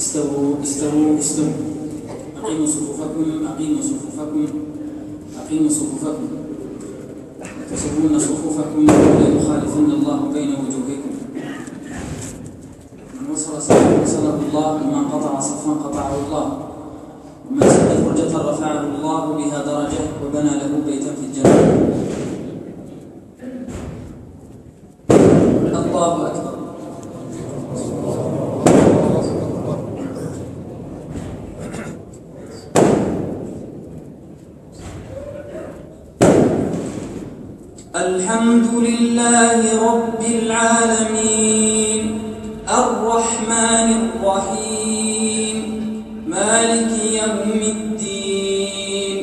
استووا استووا استووا. أقيموا صفوفكم أقيموا صفوفكم أقيموا صفوفكم. تسوون صفوفكم ولا يخالفن الله بين وجوهكم. من وصل صفا وصله الله، ومن قطع صفا قطعه الله، ومن سد فرجة رفعه الله بها درجة وبنى له بيتا في الجنة. الله أكبر. الحمد لله رب العالمين الرحمن الرحيم مالك يوم الدين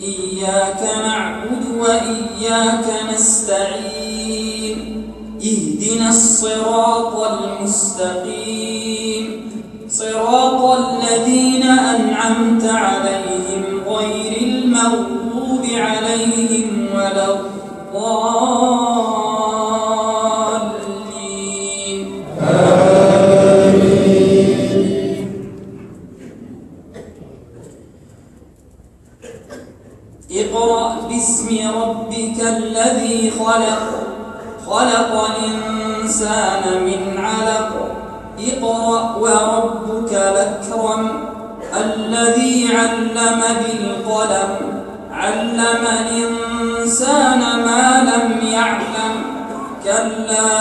إياك نعبد وإياك نستعين اهدنا الصراط المستقيم صراط الذين أنعمت عليهم غير المغضوب عليهم ولا الضالين. آمين. اقرأ باسم ربك الذي خلق خلق الإنسان من علق اقرأ وربك الأكرم الذي علم بالقلم علم الإنسان ما لم يعلم كلا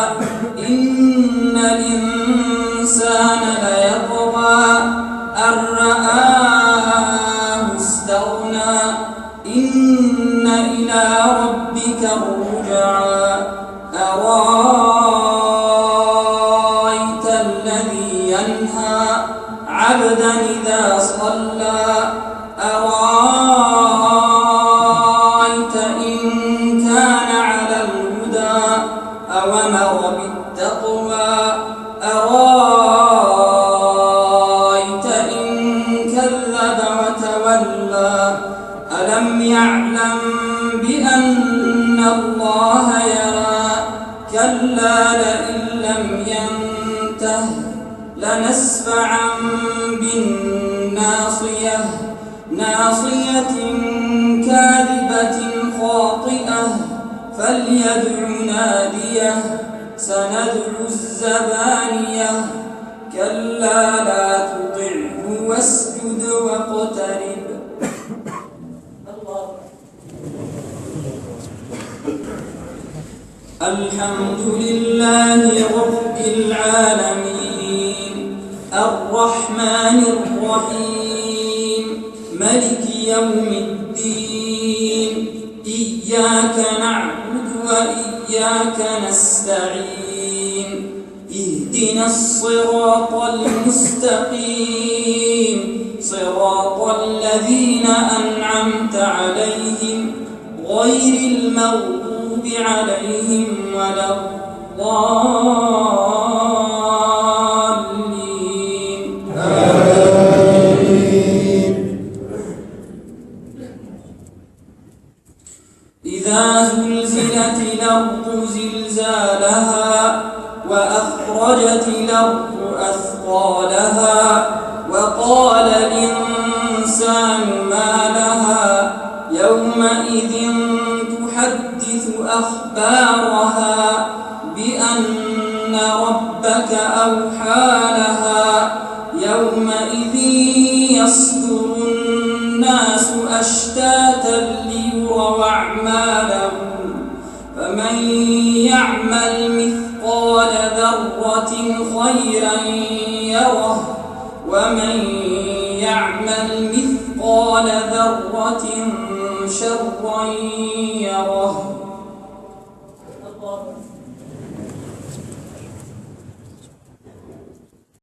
إن الإنسان ليطغى أن رآه استغنى إن إلى ربك الرجعى أرأيت الذي ينهى عبدا إذا صلى أرأيت إن كان على الهدى أوامر بالتقوى أرأيت إن كذب وتولى ألم يعلم بأن الله يرى كلا لئن لم ينته لنسفعا بالناصية ناصية كاذبة خاطئة فليدع ناديه سندع الزبانية كلا لا تطعه واسجد واقترب. الحمد لله رب العالمين الرحمن الرحيم ملك يوم الدين إياك نعبد وإياك نستعين اهدنا الصراط المستقيم صراط الذين أنعمت عليهم غير المغضوب عليهم ولا الضالين. آمين. إذا زلزلت الأرض زلزالها وأخرجت الأرض أثقالها وقال الإنسان ما لها يومئذ تحدث أخبارها بأن ربك أوحى لها يومئذ يصدر الناس أشتاتا ليروا أعمالهم فمن يعمل مثقال ذرة خيرا يره ومن يعمل مثقال ذرة شرا يره.